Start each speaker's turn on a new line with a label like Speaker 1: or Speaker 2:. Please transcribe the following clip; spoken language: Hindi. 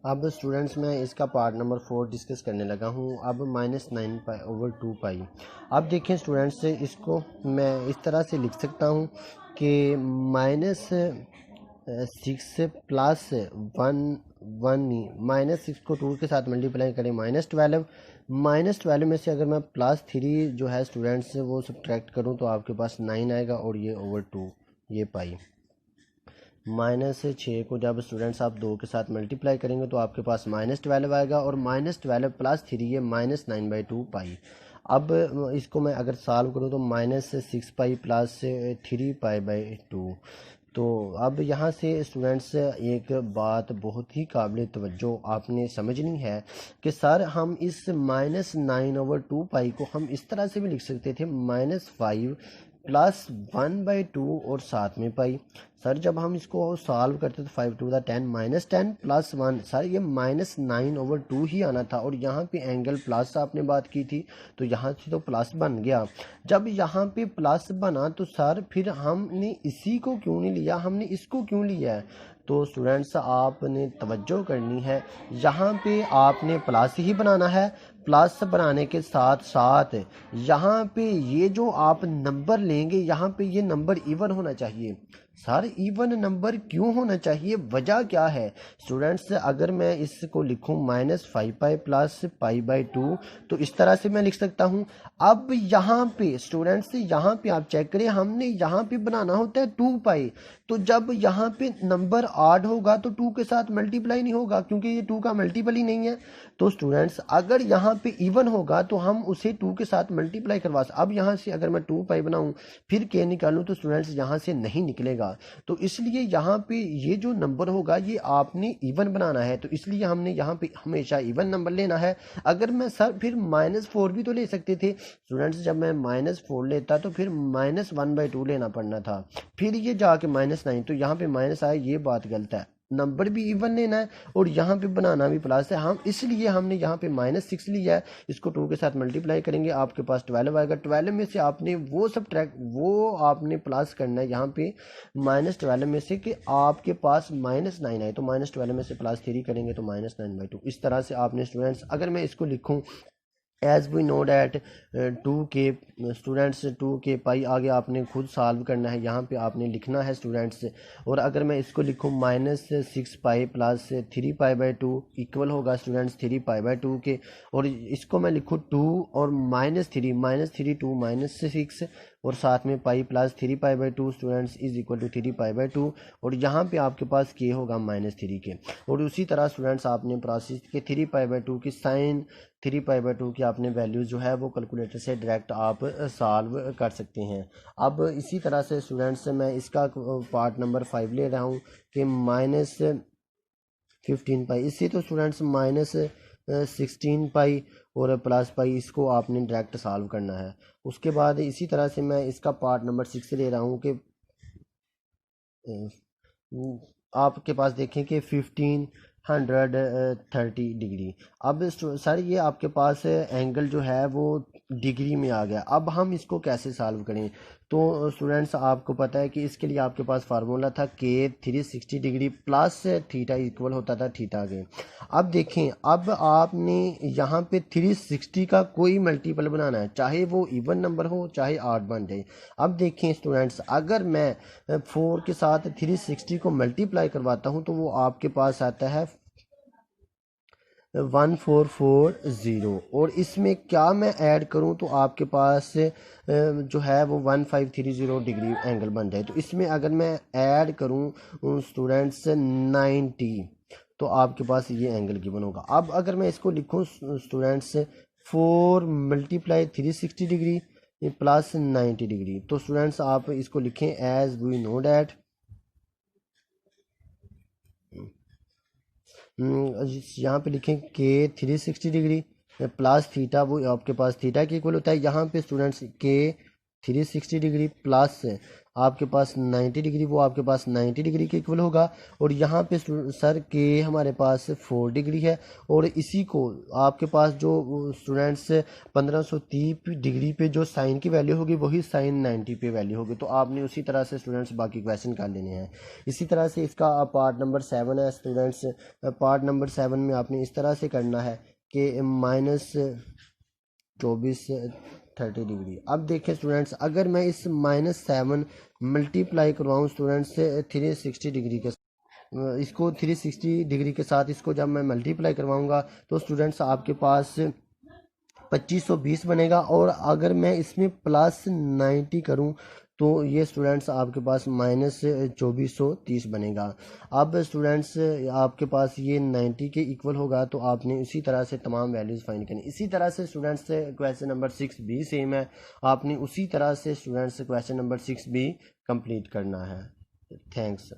Speaker 1: अब स्टूडेंट्स मैं इसका पार्ट नंबर 4 डिस्कस करने लगा हूँ। अब -9 पाई/2 पाई। अब देखें स्टूडेंट्स, इसको मैं इस तरह से लिख सकता हूँ कि -6 प्लस 1 -6 को 2 के साथ मल्टीप्लाई करें -12। -12 में से अगर मैं +3 जो है स्टूडेंट्स वो सब्ट्रैक्ट करूँ तो आपके पास 9 आएगा और ये ओवर 2 ये पाई। -6 को जब स्टूडेंट्स आप 2 के साथ मल्टीप्लाई करेंगे तो आपके पास -12 आएगा और -12 + 3 ये -9/2 पाई। अब इसको मैं अगर सॉल्व करूँ तो -6 पाई प्लस 3 पाई/2। तो अब यहाँ से स्टूडेंट्स एक बात बहुत ही काबिल तवज्जो आपने समझनी है कि सर हम इस -9/2 पाई को हम इस तरह से भी लिख सकते थे -5 + 1/2 और साथ में पाई। सर जब हम इसको सॉल्व करते तो 5 टू द 10 -10 + 1 सर ये -9/2 ही आना था और यहाँ पे एंगल प्लस आपने बात की थी तो यहाँ से तो प्लस बन गया। जब यहाँ पे प्लस बना तो सर फिर हमने इसी को क्यों नहीं लिया, हमने इसको क्यों लिया है? तो स्टूडेंट्स आपने तवज्जो करनी है, यहाँ पे आपने प्लस ही बनाना है। प्लस बनाने के साथ साथ यहाँ पे ये जो आप नंबर लेंगे यहाँ पे ये नंबर इवन होना चाहिए। सर इवन नंबर क्यों होना चाहिए, वजह क्या है? स्टूडेंट्स अगर मैं इसको लिखूं -5 पाई प्लस पाई/2 तो इस तरह से मैं लिख सकता हूं। अब यहाँ पे स्टूडेंट्स यहाँ पे आप चेक करें, हमने यहाँ पे बनाना होता है 2 पाई। तो जब यहाँ पे नंबर ऑड होगा तो 2 के साथ मल्टीप्लाई नहीं होगा क्योंकि ये 2 का मल्टीपल ही नहीं है। तो स्टूडेंट्स अगर यहाँ पे इवन होगा तो हम उसे 2 के साथ मल्टीप्लाई करवा सकते। अब यहाँ से अगर मैं 2 पाई बनाऊं फिर के निकालूं तो स्टूडेंट्स यहाँ से नहीं निकलेगा। तो इसलिए यहाँ पे ये जो नंबर होगा ये आपने इवन बनाना है, तो इसलिए हमने यहाँ पे हमेशा इवन नंबर लेना है। अगर मैं सर फिर -4 भी तो ले सकते थे स्टूडेंट्स, जब मैं -4 लेता तो फिर -1/2 लेना पड़ना था, फिर ये जाके -9 तो यहाँ पे माइनस आया, ये बात गलत है। नंबर भी इवन लेना है और यहाँ पे बनाना भी प्लस है, हम इसलिए हमने यहाँ पे -6 लिया है। इसको 2 के साथ मल्टीप्लाई करेंगे आपके पास 12 आएगा। 12 में से आपने वो आपने प्लस करना है यहाँ पे -12 में से कि आपके पास -9 आए, तो -12 में से +3 करेंगे तो -9/2। इस तरह से आपने स्टूडेंट्स अगर मैं इसको लिखूँ एज वी नो डैट 2 के स्टूडेंट्स 2 के पाई आगे आपने खुद सॉल्व करना है, यहाँ पे आपने लिखना है स्टूडेंट्स। और अगर मैं इसको लिखूँ -6 पाई प्लस 3 पाई/2 इक्वल होगा स्टूडेंट्स 3 पाई/2 के। और इसको मैं लिखूँ 2 और -3 2 -6 और साथ में पाई प्लस 3 पाई/2 स्टूडेंट्स इज इक्वल टू 3 पाई/2। और यहाँ पे आपके पास के होगा -3 के। और उसी तरह स्टूडेंट्स आपने प्रोसेस के 3 पाई/2 की साइन 3 पाई/2 की आपने वैल्यू जो है वो कैलकुलेटर से डायरेक्ट आप सॉल्व कर सकते हैं। अब इसी तरह से स्टूडेंट्स मैं इसका पार्ट नंबर 5 ले रहा हूँ कि -15 पाई। इससे तो स्टूडेंट्स -16 पाई और प्लस पाई, इसको आपने डायरेक्ट सॉल्व करना है। उसके बाद इसी तरह से मैं इसका पार्ट नंबर 6 ले रहा हूँ कि आपके पास देखें कि 1530 डिग्री। अब सर ये आपके पास एंगल जो है वो डिग्री में आ गया, अब हम इसको कैसे सॉल्व करें? तो स्टूडेंट्स आपको पता है कि इसके लिए आपके पास फार्मूला था कि 360 डिग्री प्लस थीटा इक्वल होता था थीटा के। अब देखें, अब आपने यहाँ पे 360 का कोई मल्टीपल बनाना है, चाहे वो इवन नंबर हो चाहे ऑड बन जाए। अब देखें स्टूडेंट्स, अगर मैं 4 के साथ 360 को मल्टीप्लाई करवाता हूँ तो वो आपके पास आता है 1440। और इसमें क्या मैं ऐड करूं तो आपके पास जो है वो 1530 डिग्री एंगल बन जाए। तो इसमें अगर मैं ऐड करूं स्टूडेंट्स 90 तो आपके पास ये एंगल गिवन होगा। अब अगर मैं इसको लिखूं स्टूडेंट्स 4 × 360 डिग्री प्लस 90 डिग्री, तो स्टूडेंट्स आप इसको लिखें एज वी नो डैट यहाँ पे लिखें के 360 डिग्री प्लस थीटा, वो आपके पास थीटा के इक्वल होता है। यहाँ पे स्टूडेंट्स के 360 डिग्री प्लस आपके पास 90 डिग्री, वो आपके पास 90 डिग्री के इक्वल होगा। और यहाँ पे सर के हमारे पास 4 डिग्री है, और इसी को आपके पास जो स्टूडेंट्स 1530 डिग्री पे जो साइन की वैल्यू होगी वही साइन 90 पे वैल्यू होगी। तो आपने उसी तरह से स्टूडेंट्स बाकी क्वेश्चन कर लेने हैं। इसी तरह से इसका पार्ट नंबर 7 है स्टूडेंट्स। पार्ट नंबर 7 में आपने इस तरह से करना है कि -24 30 डिग्री। अब देखें स्टूडेंट्स, अगर मैं इस -7 मल्टीप्लाई करवाऊँ स्टूडेंट्स 360 डिग्री के, इसको 360 डिग्री के साथ इसको जब मैं मल्टीप्लाई करवाऊँगा तो स्टूडेंट्स आपके पास 2520 बनेगा। और अगर मैं इसमें +90 करूं तो ये स्टूडेंट्स आपके पास -2430 बनेगा। अब स्टूडेंट्स आपके पास ये 90 के इक्वल होगा, तो आपने इसी तरह से तमाम वैल्यूज़ फाइंड करनी। इसी तरह से स्टूडेंट्स क्वेश्चन नंबर 6 भी सेम है, आपने उसी तरह से स्टूडेंट्स क्वेश्चन नंबर 6 भी कंप्लीट करना है। थैंक्स।